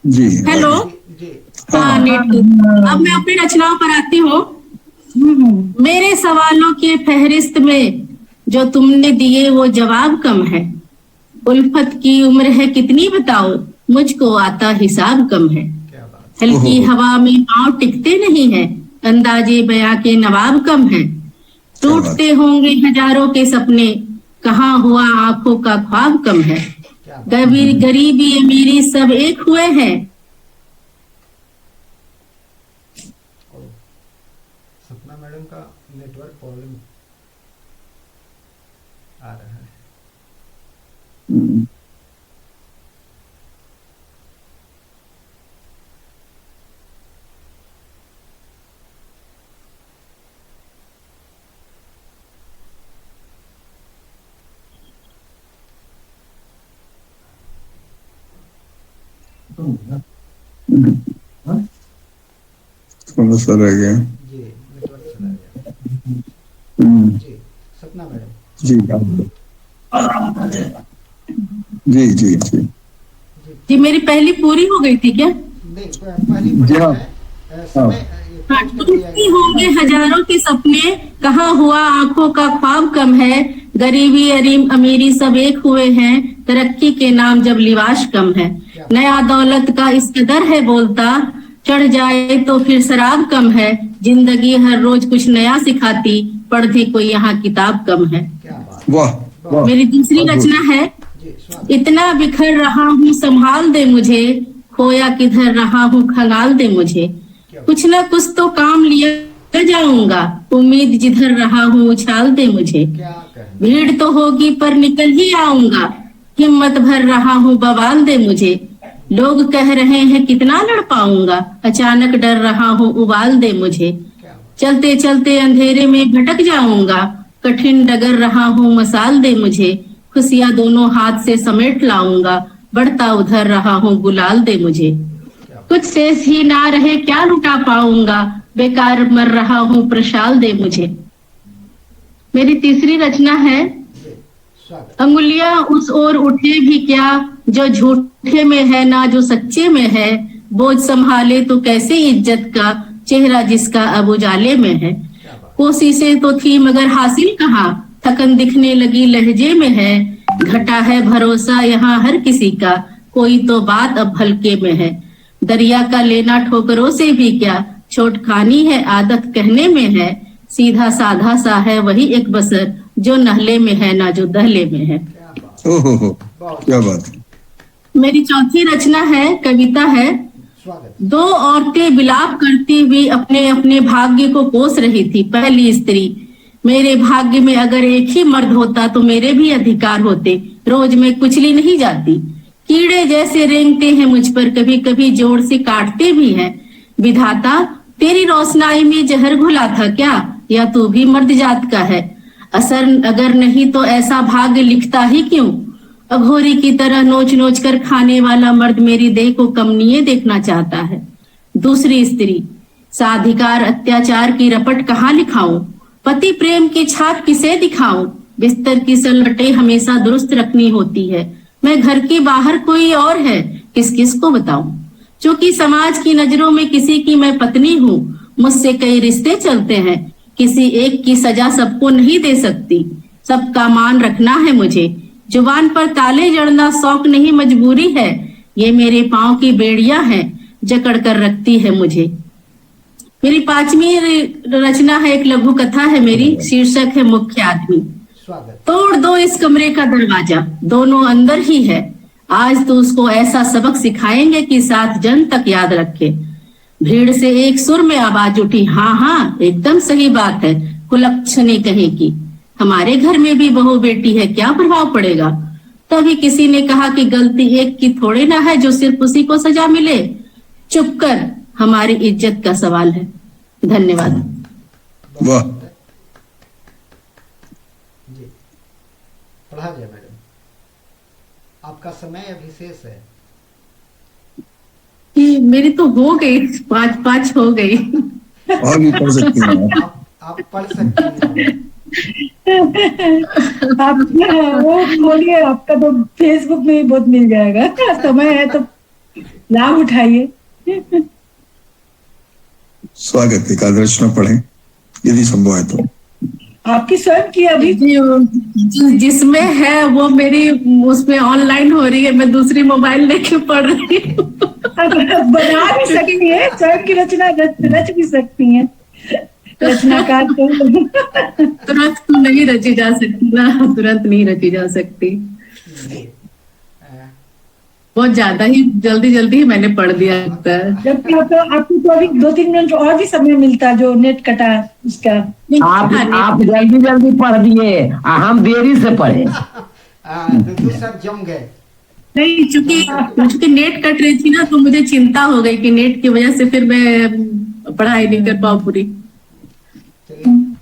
जी हेलो। जी हाँ, नेट। अब मैं अपनी रचनाओं पर आती हूँ। मेरे सवालों की फहरिस्त में जो तुमने दिए वो जवाब कम है। उल्फत की उम्र है कितनी बताओ, मुझको आता हिसाब कम है। क्या बात। हल्की हवा में पांव टिकते नहीं है, अंदाजे बयां के नवाब कम है। टूटते होंगे हजारों के सपने, कहाँ हुआ आंखों का ख्वाब कम है। क्या बात। गरीबी अमीरी सब एक हुए हैं। सपना मैडम का नेटवर्क प्रॉब्लम आ रहा है। थोड़ा सा रह गया। जी, नेटवर्क चला गया। जी, सपना मैडम। जी जी जी जी जी, मेरी पहली पूरी हो गई थी क्या? नहीं, पहली जी, हाँ। समय हाँ, टूटते होंगे हजारों के सपने, कहाँ हुआ आंखों का ख्वाब कम है। गरीबी अमीरी सब एक हुए हैं, तरक्की के नाम जब लिवाश कम है। नया दौलत का इस कदर है बोलता, चढ़ जाए तो फिर शराब कम है। जिंदगी हर रोज कुछ नया सिखाती, पढ़ती कोई यहाँ किताब कम है। क्या बात। वाह। मेरी दूसरी रचना है। जी, स्वागत। इतना बिखर रहा हूँ संभाल दे मुझे, खोया किधर रहा हूँ खंगाल दे मुझे। कुछ न कुछ तो काम लिया जाऊंगा, उम्मीद जिधर रहा हूँ उछाल दे मुझे। क्या कहना। भीड़ तो होगी पर निकल ही आऊंगा, हिम्मत भर रहा हूँ बवाल दे मुझे। लोग कह रहे हैं कितना लड़ पाऊंगा, अचानक डर रहा हूँ उबाल दे मुझे। क्या बात। चलते चलते अंधेरे में भटक जाऊंगा, कठिन डगर रहा हूँ मसाल दे मुझे। खुशियां दोनों हाथ से समेट लाऊंगा, बढ़ता उधर रहा हूँ गुलाल दे मुझे। कुछ शेष ही ना रहे क्या लुटा पाऊंगा, बेकार मर रहा हूँ प्रशाल दे मुझे। मेरी तीसरी रचना है। जी, स्वागत। अंगुलियां उस ओर उठे भी क्या, जो झूठे में है ना जो सच्चे में है। बोझ संभाले तो कैसे इज्जत का, चेहरा जिसका अब उजाले में है। कोशिशें तो थी मगर हासिल कहाँ, थकन दिखने लगी लहजे में है। घटा है भरोसा यहाँ हर किसी का, कोई तो बात अब हल्के में है। दरिया का लेना ठोकरों से भी क्या, छोट खानी है आदत कहने में है। सीधा साधा सा है वही एक बसर, जो नहले में है ना जो दहले में है। ओहो, क्या बात। मेरी चौथी रचना है, कविता है। स्वागत। दो औरतें बिलाप करती हुई अपने अपने भाग्य को कोस रही थी। पहली स्त्री, मेरे भाग्य में अगर एक ही मर्द होता तो मेरे भी अधिकार होते, रोज मैं कुचली नहीं जाती। कीड़े जैसे रेंगते हैं मुझ पर, कभी कभी जोर से काटते भी हैं। विधाता तेरी रोशनाई में जहर घुला था क्या, या तू भी मर्द जात का है। असर अगर नहीं तो ऐसा भाग्य लिखता ही क्यों। अघोरी की तरह नोच नोच कर खाने वाला मर्द मेरी देह को कमनीय देखना चाहता है। दूसरी स्त्री, साधिकार अत्याचार की रपट कहाँ लिखाऊं, पति प्रेम की छाप किसे दिखाऊं। बिस्तर की सलवटें हमेशा दुरुस्त रखनी होती है, मैं घर के बाहर कोई और है, किस किस को बताऊं। क्योंकि समाज की नजरों में किसी की मैं पत्नी हूँ, मुझसे कई रिश्ते चलते हैं, किसी एक की सजा सबको नहीं दे सकती। सबका मान रखना है मुझे, जुबान पर ताले जड़ना शौक नहीं मजबूरी है। ये मेरे पांव की बेड़ियां हैं, जकड़ कर रखती है मुझे। मेरी पांचवी रचना है, एक लघु कथा है मेरी, शीर्षक है मुख्य आदमी। स्वागत। तोड़ दो इस कमरे का दरवाजा, दोनों अंदर ही है। आज तो उसको ऐसा सबक सिखाएंगे कि 7 जन तक याद रखे। भीड़ से एक सुर में आवाज उठी, हाँ हाँ एकदम सही बात है, कुलक्षणी कहेगी, हमारे घर में भी बहू बेटी है, क्या प्रभाव पड़ेगा। तभी किसी ने कहा कि गलती एक की थोड़ी ना है जो सिर्फ उसी को सजा मिले, चुप कर, हमारी इज्जत का सवाल है। धन्यवाद। वाह, जी पढ़ा जाए मैडम, आपका समय अभी शेष है। कि मेरी तो हो गई, 5 हो गई। और भी पढ़ सकते हैं आप पढ़ सकती हैं। आप वो बोलिए, आपका तो फेसबुक में ही बहुत मिल जाएगा, समय है तो लाभ उठाइए। स्वागत है, एकादश रचना पढ़ें यदि संभव है तो। आपकी स्वयं की अभी जिसमें है वो मेरी उसमें ऑनलाइन हो रही है, मैं दूसरी मोबाइल लेके पढ़ रही हूँ। बना भी सकती है, स्वयं की रचना रच भी सकती हैं, रचनाकार तो तुरंत तो नहीं रची जा सकती ना, तुरंत नहीं रची जा सकती। बहुत ज्यादा ही जल्दी ही मैंने पढ़ दिया लगता है। जबकि आपको तो अभी 2-3 मिनट और भी समय मिलता, जो नेट कटा उसका। आप जल्दी पढ़ दिए, हम देरी से पढ़े। सर जम गए। नहीं, चूंकि नेट कट रही थी ना, तो मुझे चिंता हो गई कि नेट की वजह से फिर मैं पढ़ाई नहीं कर पाऊँ पूरी।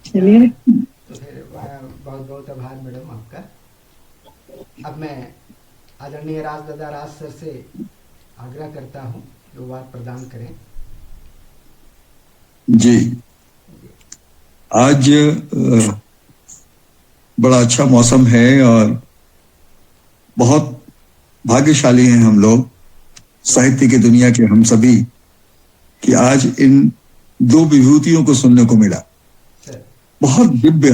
चलिए, तो फिर बहुत बहुत आभार मैडम आपका। अब मैं आदरणीय राजदादा राज सर से आग्रह करता हूँ 2 बार प्रदान करें। जी, आज बड़ा अच्छा मौसम है और बहुत भाग्यशाली हैं हम लोग, साहित्य की दुनिया के हम सभी, कि आज इन 2 विभूतियों को सुनने को मिला। बहुत दिव्य,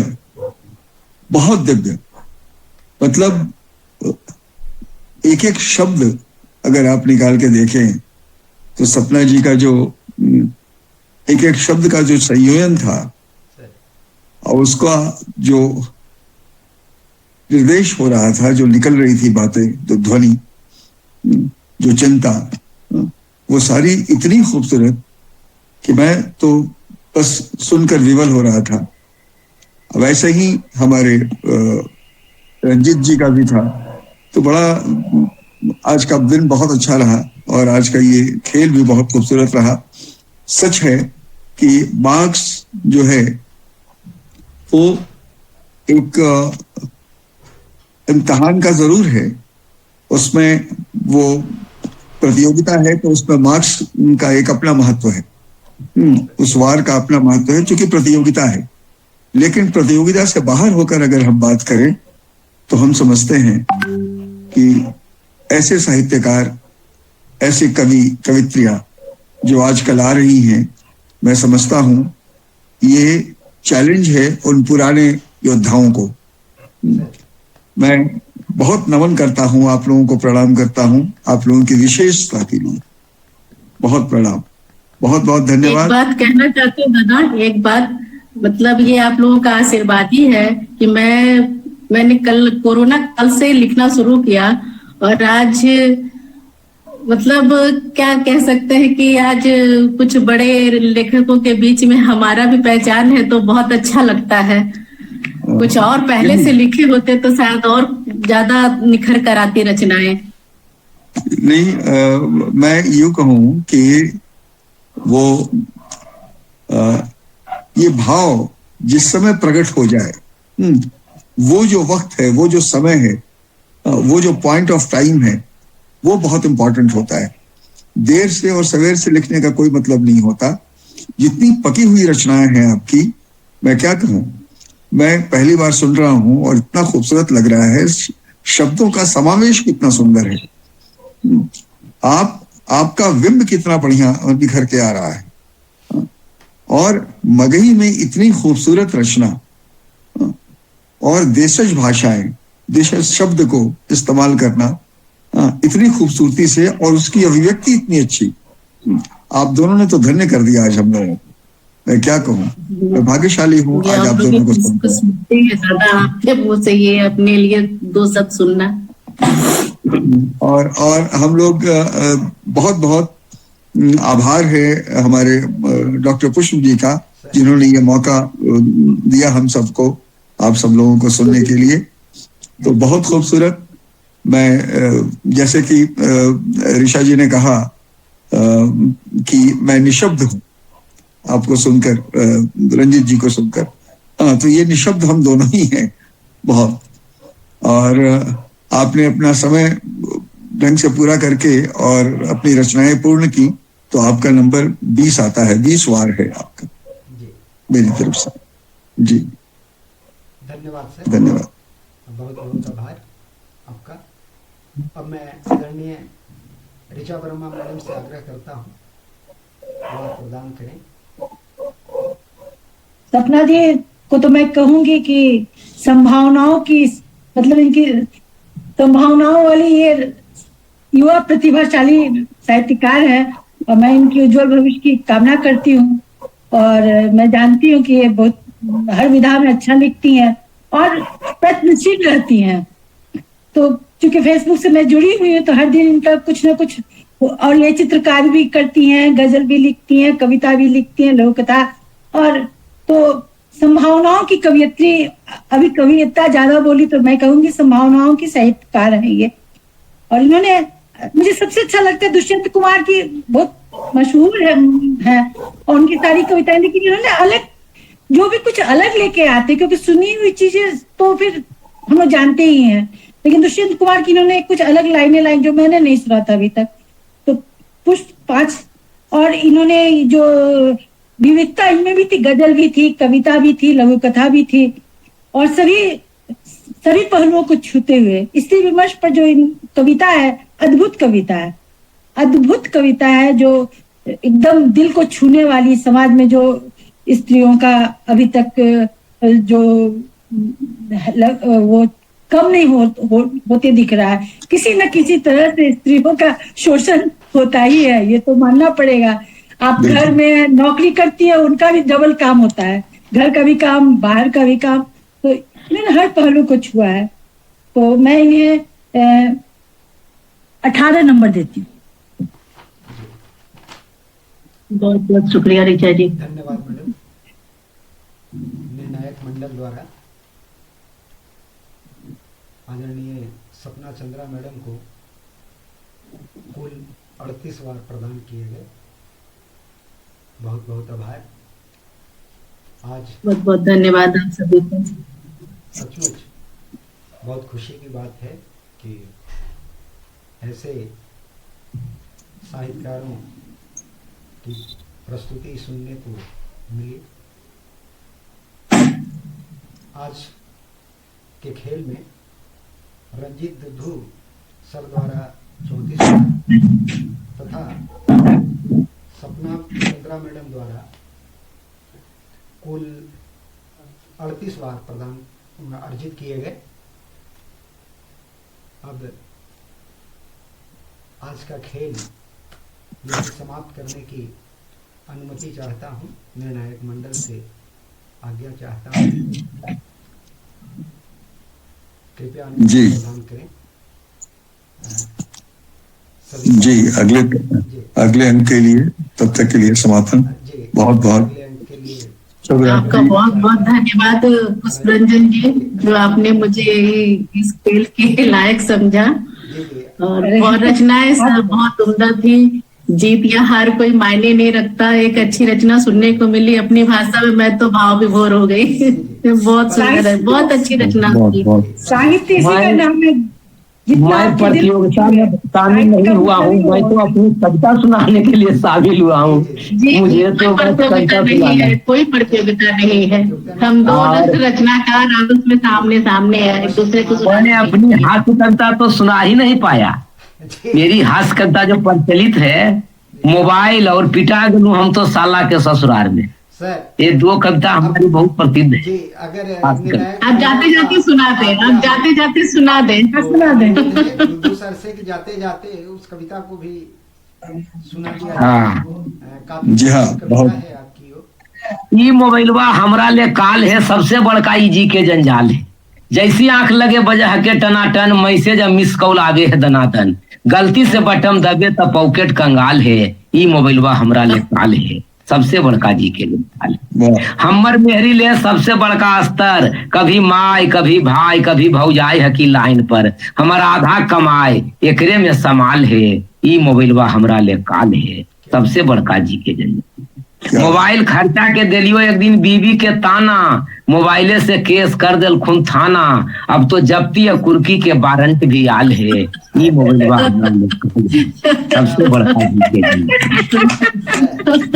बहुत दिव्य, मतलब एक एक शब्द अगर आप निकाल के देखें तो सपना जी का जो एक एक शब्द का जो संयोजन था और उसका जो निर्देश हो रहा था, जो निकल रही थी बातें, जो ध्वनि, जो चिंता, वो सारी इतनी खूबसूरत कि मैं तो बस सुनकर विवल हो रहा था। वैसे ही हमारे रंजीत जी का भी था। तो बड़ा आज का दिन बहुत अच्छा रहा और आज का ये खेल भी बहुत खूबसूरत रहा। सच है कि मार्क्स जो है वो एक इम्तिहान का जरूर है, उसमें वो प्रतियोगिता है तो उसमें मार्क्स का एक अपना महत्व है, उस वार का अपना महत्व है क्योंकि प्रतियोगिता है। लेकिन प्रतियोगिता से बाहर होकर अगर हम बात करें तो हम समझते हैं कि ऐसे साहित्यकार, ऐसे कवि कवित्रियां जो आजकल आ रही हैं, मैं समझता हूं ये चैलेंज है उन पुराने योद्धाओं को। मैं बहुत नमन करता हूं, आप लोगों को प्रणाम करता हूं, आप लोगों की विशेषता के लिए बहुत प्रणाम, बहुत बहुत धन्यवाद। एक बात कहना चाहती हूँ दादा, एक बात, मतलब ये आप लोगों का आशीर्वाद ही है कि मैंने कल कोरोना काल से लिखना शुरू किया और आज मतलब क्या कह सकते हैं कि आज कुछ बड़े लेखकों के बीच में हमारा भी पहचान है, तो बहुत अच्छा लगता है। कुछ और पहले से लिखे होते तो शायद और ज्यादा निखर कर आती रचनाएं। नहीं, मैं यूं कहूं कि वो ये भाव जिस समय प्रकट हो जाए, वो जो वक्त है, वो जो समय है, वो जो पॉइंट ऑफ टाइम है, वो बहुत इंपॉर्टेंट होता है। देर से और सवेर से लिखने का कोई मतलब नहीं होता। जितनी पकी हुई रचनाएं हैं आपकी, मैं क्या कहूं, मैं पहली बार सुन रहा हूं और इतना खूबसूरत लग रहा है, शब्दों का समावेश कितना सुंदर है, आपका विंब कितना बढ़िया निखर के आ रहा है, और मगही में इतनी खूबसूरत रचना और देशज भाषाएं, देशज शब्द को इस्तेमाल करना इतनी खूबसूरती से, और उसकी अभिव्यक्ति इतनी अच्छी, आप दोनों ने तो धन्य कर दिया आज हम लोगों को। मैं क्या कहूँ, मैं भाग्यशाली हूँ आज आप दोनों को ज्यादा आपके मुंह से ये अपने लिए 2 शब्द सुनना। और हम लोग बहुत बहुत आभार है हमारे डॉक्टर पुष्प जी का जिन्होंने ये मौका दिया हम सबको, आप सब लोगों को सुनने के लिए। तो बहुत खूबसूरत। मैं जैसे कि ऋषा जी ने कहा कि मैं निशब्द हूं आपको सुनकर, रंजीत जी को सुनकर। हाँ, तो ये निशब्द हम दोनों ही हैं बहुत। और आपने अपना समय ढंग से पूरा करके और अपनी रचनाएं पूर्ण की, तो आपका नंबर 20 आता है, 20 वार है आपका मेरी तरफ से। जी धन्यवाद सर, धन्यवाद, बहुत बहुत आभार आपका। अब मैं आदरणीय ऋचा वर्मा मैडम से आग्रह करता हूँ वार प्रदान करें। सपना जी को तो मैं कहूंगी कि संभावनाओं की, मतलब इनकी संभावनाओं वाली ये युवा प्रतिभाशाली साहित्यकार है और मैं इनकी उज्जवल भविष्य की कामना करती हूँ। और मैं जानती हूँ कि ये बहुत हर विधा में अच्छा लिखती हैं और प्रयत्नशील रहती हैं। तो चूंकि फेसबुक से मैं जुड़ी हुई हूँ तो हर दिन इनका कुछ ना कुछ, और ये चित्रकार भी करती हैं, गजल भी लिखती हैं, कविता भी लिखती हैं, लोक कथा। और तो संभावनाओं की कवियत्री, अभी कविता ज्यादा बोली तो मैं कहूंगी संभावनाओं की साहित्यकार है ये। और इन्होंने, मुझे सबसे अच्छा लगता है दुष्यंत कुमार की, बहुत मशहूर है और उनकी सारी कविताएं, लेकिन इन्होंने अलग, जो भी कुछ अलग लेके आते, क्योंकि सुनी हुई चीजें तो फिर हम लोग जानते ही हैं, लेकिन दुष्यंत कुमार की इन्होंने कुछ अलग लाइनें लाई जो मैंने नहीं सुना था अभी तक। तो पुष्प 5, और इन्होंने जो विविधता इनमें भी थी, गजल भी थी, कविता भी थी, लघु कथा भी थी, और सभी पहलुओं को छूते हुए स्त्री विमर्श पर जो कविता है, अद्भुत कविता है, अद्भुत कविता है, जो एकदम दिल को छूने वाली, समाज में जो स्त्रियों का अभी तक जो वो कम नहीं होते दिख रहा है, किसी न किसी तरह से स्त्रियों का शोषण होता ही है, ये तो मानना पड़ेगा। आप घर में नौकरी करती है, उनका भी डबल काम होता है, घर का भी काम, बाहर का भी काम, तो इन्होंने हर पहलू को छुआ है। तो मैं इन्हें 18 नंबर देती हूँ। बहुत बहुत शुक्रिया ऋचा जी। धन्यवाद मैडम। निर्णायक मंडल द्वारा आदरणीय सपना चंद्रा मैडम को कुल 38 वार प्रदान किए गए। बहुत बहुत आभार। आज बहुत बहुत धन्यवाद आप सभी को। सचमुच बहुत खुशी की बात है कि ऐसे साहित्यकारों की प्रस्तुति सुनने को मिली। आज के खेल में रंजीत दुद्धू सर द्वारा 34 तथा सपना चंद्रा मैडम द्वारा कुल 38 वार प्रदान अर्जित किए गए। अब आज का खेल यही समाप्त करने की अनुमति चाहता हूं, निर्णायक मंडल से आज्ञा चाहता हूं, कृपया अनुमति प्रदान करें। जी अगले अंक के लिए, तब तक के लिए समापन। बहुत बहुत आपका बहुत बहुत धन्यवाद पुष्परंजन जी, जो आपने मुझे इस खेल के लायक समझा। और रचनाएं सब बहुत उम्दा थी। जीत या हार कोई मायने नहीं रखता, एक अच्छी रचना सुनने को मिली अपनी भाषा में, मैं तो भाव विभोर हो गई। बहुत सुंदर है, बहुत अच्छी रचना थी। साहित्य इसी का नाम है। मैं प्रतियोगिता में शामिल नहीं हुआ हूँ, मैं तो अपनी कविता सुनाने के लिए शामिल हुआ हूँ। मुझे तो प्रतियोगिता नहीं है, कोई प्रतियोगिता नहीं है, हम दो रचनाकार आपस में सामने सामने है, एक दूसरे को। मैंने अपनी हास्य कविता तो सुना ही नहीं पाया। मेरी हास्य कविता जो प्रचलित है, मोबाइल और पिटा गलू हम तो साला के ससुराल में, ये दो कविता हमारी बहुत प्रसिद्ध है। अगर आप जाते जाते सुना दें, आप जाते जाते सुना दें दुद्धू सर से कि जाते जाते उस कविता को भी सुना दिया। हाँ जी हाँ, बहुत है आपकी। ये मोबाइलवा हमरा ले काल है, सबसे बड़का इजी के जंजाल है। जैसी आंख लगे बजा के टनाटन, मैसेज मिस कॉल आगे है दनादन, गलती से बटन दबे तो पॉकेट कंगाल है, ई मोबाइलवा हमरा ले काल है। सबसे बड़का जी के जंजाल है। वाह, हमर मेहरी ले सबसे बड़का स्तर, कभी माई कभी भाई कभी भौजाई है की लाइन पर, हमर आधा कमाए एकरे में समाल है, ई मोबाइलवा हमरा ले काल है, सबसे बड़का जी के जंजाल। क्या मोबाइल खर्चा के दिलियो एक दिन बीबी के ताना, मोबाइले से केस कर दिल खून थाना, अब तो जब्ती है कुर्की के वारंट भी आल है, ई मोबाइलवा हमरा ले काल है, सबसे बड़का जी के जंजाल।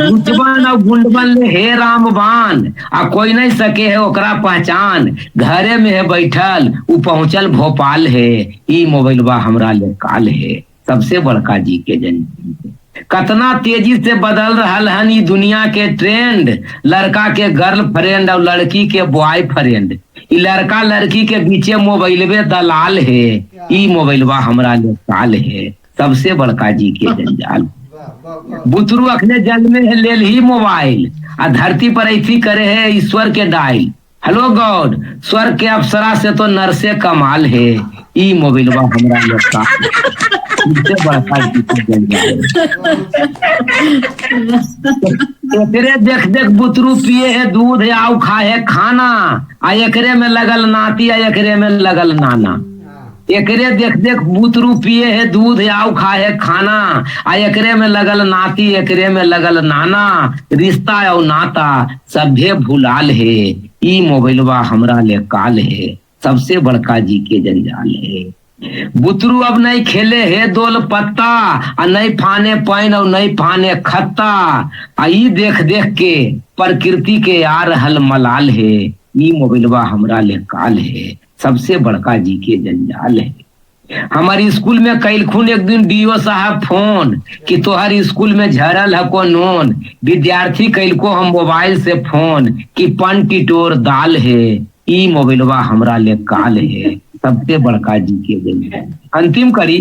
गुंजबन और गुंडबन ले हे रामबान, आ कोई नहीं सके है ओकरा पहचान, घरे में है बैठल उ पहुंचल भोपाल है, ई मोबाइलवा हमरा ले काल है, सबसे बड़का जी के जंजाल। कतना तेजी से बदल रहल हन ई दुनिया के ट्रेंड, लड़का के गर्लफ्रेंड और लड़की के बॉयफ्रेंड, ई लड़का लड़की के बीचे मोबाइलवे दलाल है, ई मोबाइलवा हमरा ले काल है, सबसे बड़का जी के जंजाल। बुतरू अखने जन्मे है लेल ही मोबाइल, आ धरती पर ऐसी करे है ईश्वर के डायल, हेलो गॉड स्वर्ग के अप्सरा से तो नरसे कमाल है, ई मोबाइलवा हमरा ले काल है, सबसे बड़का जी के जंजाल। एकरे देख देख बुतरू पिए है दूध आउ खाए है खाना, आ एकरे में लगल नाती आ एकरे में लगल नाना, एकरे देख देख बुतरू पिए है दूध आउ खाए है खाना, आ एकरे में लगल नाती एकरे में लगल नाना, रिश्ता और नाता सभे भुलाल है, ई मोबाइलवा हमरा ले काल है, सबसे बड़का जी के जंजाल है। बुतरू अब नहीं खेले है दोल पत्ता, आ नहीं फाने पैन और नहीं फाने खत्ता, आ ई देख देख के प्रकृति के आ रहल मलाल है, ई मोबाइलवा हमरा ले काल है, सबसे बड़का जी के जंजाल है। हमारी स्कूल में कैलखुन एक दिन डीओ साहब फोन कि तोहर स्कूल में झरल है को नोन, विद्यार्थी कैलको हम मोबाइल से फोन कि पन टिटोर दाल है, ई मोबाइलवा हमरा ले काल है, सबसे बड़का जी के जंजाल। अंतिम करी,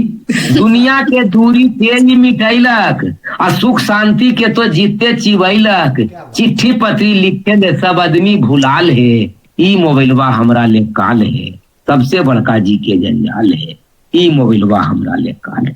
दुनिया के दूरी तेज मिटैलक, आ सुख शांति के तो जीते चिवैलक, चिट्ठी पत्री लिखे दे सब आदमी भुलाल है, ई मोबाइलवा हमरा ले काल है, सबसे बड़का जी के जंजाल है, ई मोबाइलवा हमरा ले काल है।